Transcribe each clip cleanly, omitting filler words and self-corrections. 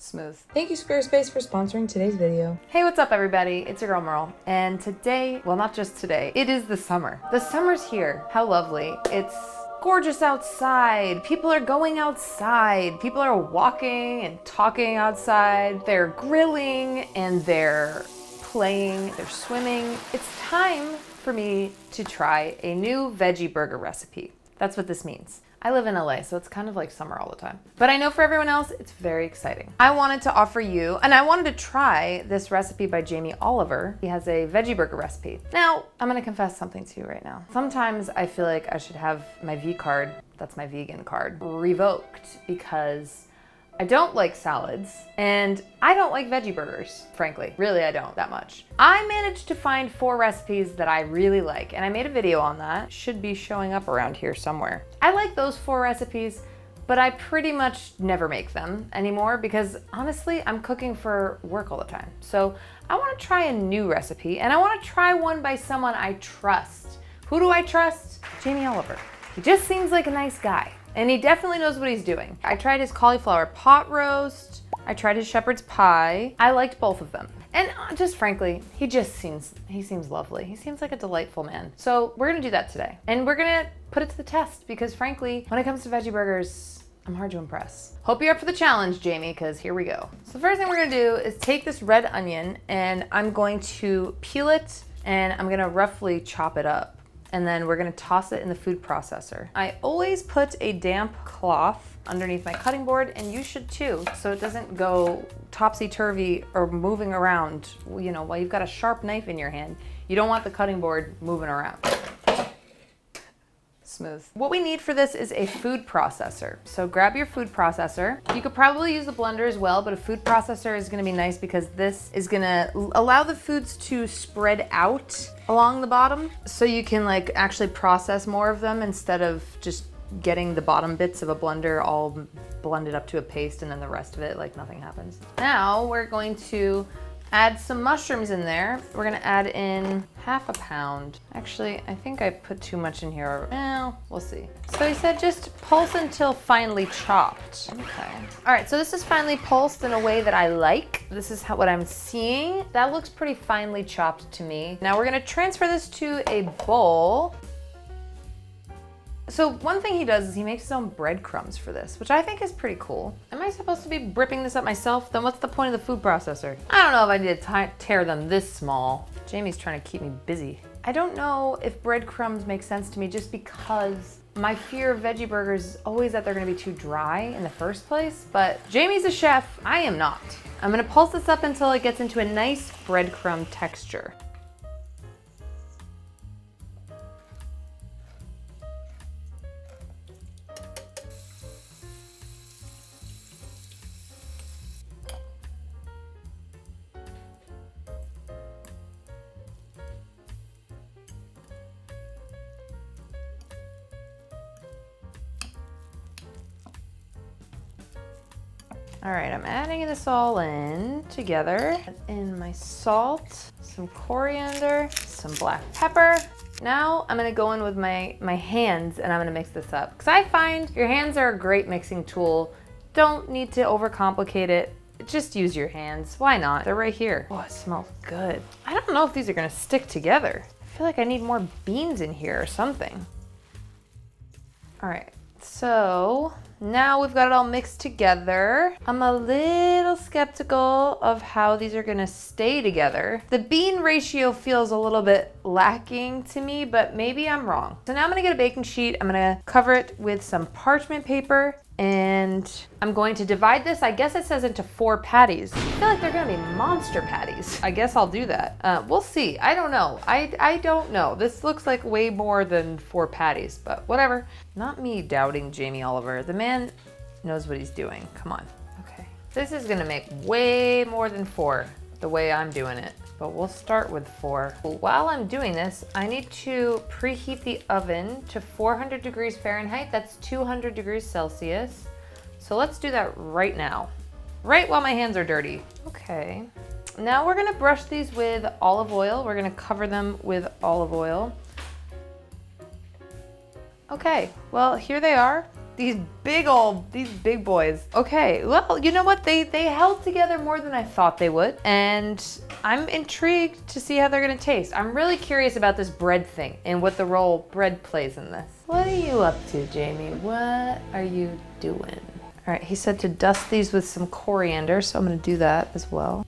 Smooth. Thank you Squarespace for sponsoring today's video. Hey, what's up everybody? It's your girl Merle. And today, well not just today, it is the summer. The summer's here. How lovely. It's gorgeous outside. People are going outside. People are walking and talking outside. They're grilling and they're playing, they're swimming. It's time for me to try a new veggie burger recipe. That's what this means. I live in LA, so it's kind of like summer all the time. But I know for everyone else, it's very exciting. I wanted to offer you, and I wanted to try this recipe by Jamie Oliver. He has a veggie burger recipe. Now, I'm gonna confess something to you right now. Sometimes I feel like I should have my V card, that's my vegan card, revoked because I don't like salads and I don't like veggie burgers, frankly. Really, I don't that much. I managed to find 4 recipes that I really like and I made a video on that. Should be showing up around here somewhere. I like those 4 recipes, but I pretty much never make them anymore because honestly, I'm cooking for work all the time. So I wanna try a new recipe and I wanna try one by someone I trust. Who do I trust? Jamie Oliver. He just seems like a nice guy. And he definitely knows what he's doing. I tried his cauliflower pot roast. I tried his shepherd's pie. I liked both of them. And just frankly, he seems lovely. He seems like a delightful man. So we're gonna do that today. And we're gonna put it to the test because frankly, when it comes to veggie burgers, I'm hard to impress. Hope you're up for the challenge, Jamie, because here we go. So the first thing we're gonna do is take this red onion and I'm going to peel it and I'm gonna roughly chop it up. And then we're gonna toss it in the food processor. I always put a damp cloth underneath my cutting board, and you should too, so it doesn't go topsy-turvy or moving around, you know, while you've got a sharp knife in your hand. You don't want the cutting board moving around. Smooth. What we need for this is a food processor. So grab your food processor. You could probably use a blender as well, but a food processor is gonna be nice because this is gonna allow the foods to spread out along the bottom so you can like actually process more of them instead of just getting the bottom bits of a blender all blended up to a paste and then the rest of it like nothing happens. Now we're going to add some mushrooms in there. We're gonna add in half a pound. Actually, I think I put too much in here. Well, we'll see. So he said just pulse until finely chopped. Okay. All right, so this is finely pulsed in a way that I like. This is what I'm seeing. That looks pretty finely chopped to me. Now we're gonna transfer this to a bowl. So one thing he does is he makes his own breadcrumbs for this, which I think is pretty cool. Am I supposed to be ripping this up myself? Then what's the point of the food processor? I don't know if I need to tear them this small. Jamie's trying to keep me busy. I don't know if breadcrumbs make sense to me just because my fear of veggie burgers is always that they're gonna be too dry in the first place, but Jamie's a chef, I am not. I'm gonna pulse this up until it gets into a nice breadcrumb texture. All right, I'm adding this all in together. In my salt, some coriander, some black pepper. Now I'm gonna go in with my hands and I'm gonna mix this up. Because I find your hands are a great mixing tool. Don't need to overcomplicate it. Just use your hands, why not? They're right here. Oh, it smells good. I don't know if these are gonna stick together. I feel like I need more beans in here or something. All right, so now we've got it all mixed together. I'm a little skeptical of how these are gonna stay together. The bean ratio feels a little bit lacking to me, but maybe I'm wrong. So now I'm gonna get a baking sheet. I'm gonna cover it with some parchment paper and I'm going to divide this. I guess it says into 4 patties. I feel like they're gonna be monster patties. I guess I'll do that. We'll see, I don't know. I don't know. This looks like way more than 4 patties, but whatever. Not me doubting Jamie Oliver. The man knows what he's doing, come on. Okay, this is gonna make way more than 4 the way I'm doing it, but we'll start with 4. While I'm doing this, I need to preheat the oven to 400 degrees Fahrenheit. That's 200 degrees Celsius. So let's do that right now, right while my hands are dirty. Okay, now we're gonna brush these with olive oil. We're gonna cover them with olive oil. Okay, well, here they are. These big boys. Okay, well, you know what? They held together more than I thought they would. And I'm intrigued to see how they're gonna taste. I'm really curious about this bread thing and what the role bread plays in this. What are you up to, Jamie? What are you doing? All right, he said to dust these with some coriander, so I'm gonna do that as well.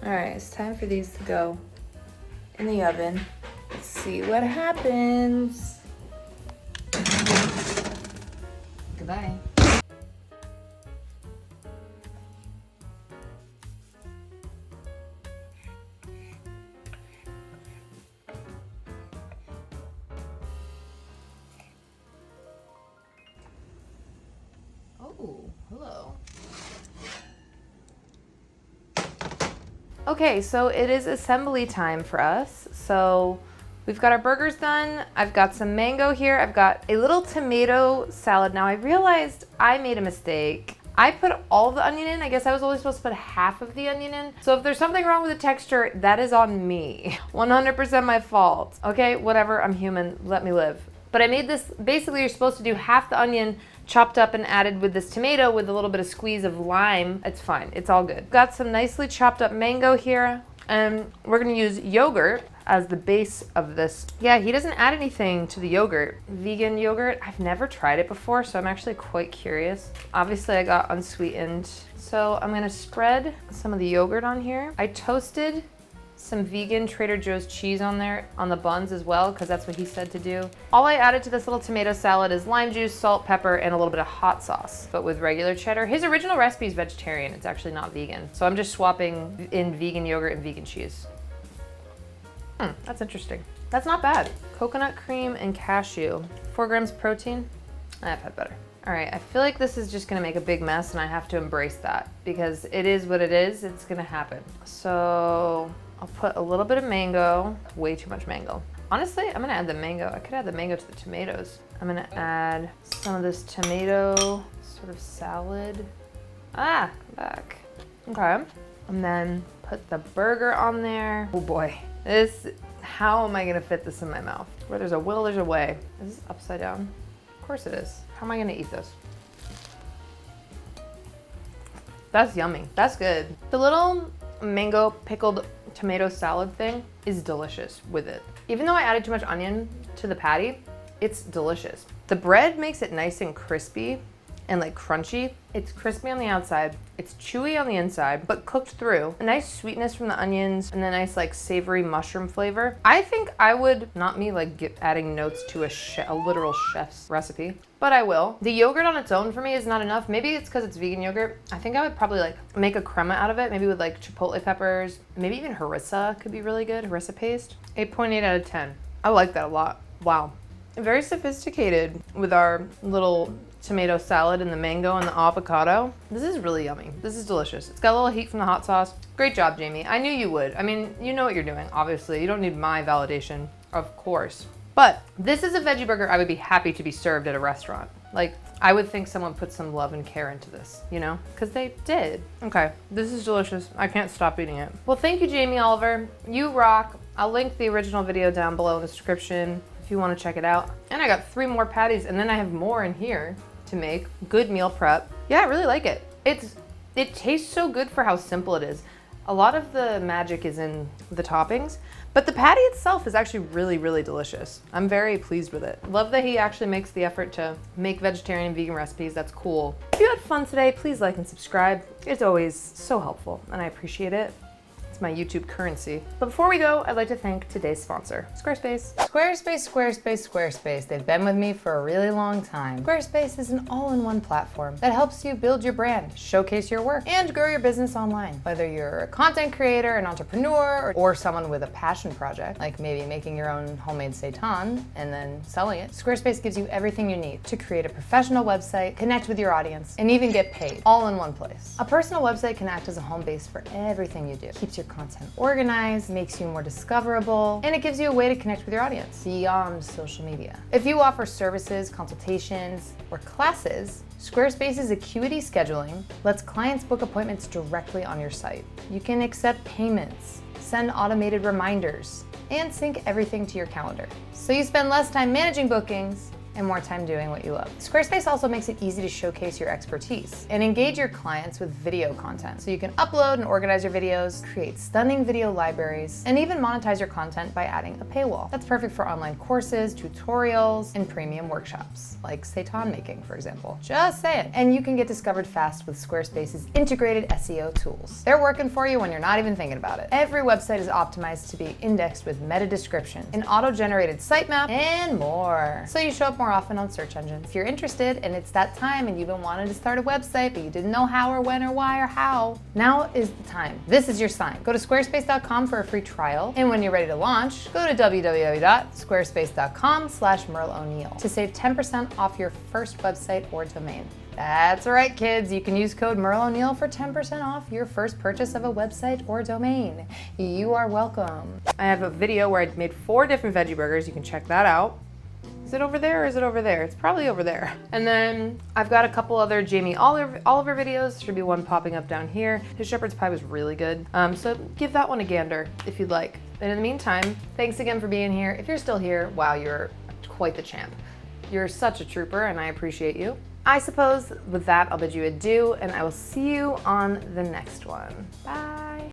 All right, it's time for these to go in the oven. Let's see what happens. Goodbye. Oh, hello. Okay, so it is assembly time for us. So we've got our burgers done. I've got some mango here. I've got a little tomato salad. Now I realized I made a mistake. I put all the onion in. I guess I was only supposed to put half of the onion in. So if there's something wrong with the texture, that is on me. 100% my fault. Okay, whatever, I'm human, let me live. But I made this, basically you're supposed to do half the onion chopped up and added with this tomato with a little bit of squeeze of lime. It's fine, it's all good. Got some nicely chopped up mango here, and we're gonna use yogurt as the base of this. Yeah, he doesn't add anything to the yogurt. Vegan yogurt, I've never tried it before, so I'm actually quite curious. Obviously I got unsweetened. So I'm gonna spread some of the yogurt on here. I toasted some vegan Trader Joe's cheese on there, on the buns as well, because that's what he said to do. All I added to this little tomato salad is lime juice, salt, pepper, and a little bit of hot sauce, but with regular cheddar. His original recipe is vegetarian, it's actually not vegan. So I'm just swapping in vegan yogurt and vegan cheese. That's interesting. That's not bad. Coconut cream and cashew. 4 grams protein. I've had better. All right, I feel like this is just gonna make a big mess and I have to embrace that because it is what it is, it's gonna happen. So I'll put a little bit of mango, way too much mango. Honestly, I'm gonna add the mango. I could add the mango to the tomatoes. I'm gonna add some of this tomato sort of salad. Come back. Okay, and then put the burger on there. Oh boy, how am I gonna fit this in my mouth? Where there's a will, there's a way. Is this upside down? Of course it is. How am I gonna eat this? That's yummy, that's good. The little mango pickled tomato salad thing is delicious with it. Even though I added too much onion to the patty, it's delicious. The bread makes it nice and crispy and like crunchy. It's crispy on the outside, it's chewy on the inside, but cooked through. A nice sweetness from the onions and a nice like savory mushroom flavor. I think I would, not me like adding notes to a literal chef's recipe, but I will. The yogurt on its own for me is not enough. Maybe it's because it's vegan yogurt. I think I would probably like make a crema out of it, maybe with like chipotle peppers, maybe even harissa could be really good, harissa paste. 8.8 out of 10. I like that a lot. Wow. Very sophisticated with our little tomato salad and the mango and the avocado. This is really yummy. This is delicious. It's got a little heat from the hot sauce. Great job, Jamie. I knew you would. I mean, you know what you're doing, obviously. You don't need my validation, of course. But this is a veggie burger I would be happy to be served at a restaurant. Like, I would think someone put some love and care into this, you know? Because they did. Okay, this is delicious. I can't stop eating it. Well, thank you, Jamie Oliver. You rock. I'll link the original video down below in the description if you want to check it out. And I got 3 more patties, and then I have more in here to make. Good meal prep. Yeah, I really like it. It tastes so good for how simple it is. A lot of the magic is in the toppings, but the patty itself is actually really, really delicious. I'm very pleased with it. Love that he actually makes the effort to make vegetarian and vegan recipes. That's cool. If you had fun today, please like and subscribe. It's always so helpful and I appreciate it. It's my YouTube currency. But before we go, I'd like to thank today's sponsor, Squarespace. Squarespace, Squarespace, Squarespace. They've been with me for a really long time. Squarespace is an all-in-one platform that helps you build your brand, showcase your work, and grow your business online. Whether you're a content creator, an entrepreneur, or someone with a passion project, like maybe making your own homemade seitan and then selling it, Squarespace gives you everything you need to create a professional website, connect with your audience, and even get paid, all in one place. A personal website can act as a home base for everything you do. Keeps your content organized, makes you more discoverable, and it gives you a way to connect with your audience beyond social media. If you offer services, consultations, or classes, Squarespace's Acuity Scheduling lets clients book appointments directly on your site. You can accept payments, send automated reminders, and sync everything to your calendar. So you spend less time managing bookings and more time doing what you love. Squarespace also makes it easy to showcase your expertise and engage your clients with video content. So you can upload and organize your videos, create stunning video libraries, and even monetize your content by adding a paywall. That's perfect for online courses, tutorials, and premium workshops, like seitan making, for example. Just saying. And you can get discovered fast with Squarespace's integrated SEO tools. They're working for you when you're not even thinking about it. Every website is optimized to be indexed with meta description, an auto-generated sitemap, and more. So you show up more often on search engines. If you're interested and it's that time and you've been wanting to start a website, but you didn't know how or when or why or how, now is the time. This is your sign. Go to squarespace.com for a free trial. And when you're ready to launch, go to www.squarespace.com/MerleO'Neil to save 10% off your first website or domain. That's right, kids. You can use code MerleO'Neil for 10% off your first purchase of a website or domain. You are welcome. I have a video where I made 4 different veggie burgers. You can check that out. Is it over there or is it over there? It's probably over there. And then I've got a couple other Jamie Oliver videos. Should be one popping up down here. His shepherd's pie was really good. So give that one a gander if you'd like. And in the meantime, thanks again for being here. If you're still here, wow, you're quite the champ. You're such a trooper and I appreciate you. I suppose with that, I'll bid you adieu and I will see you on the next one. Bye.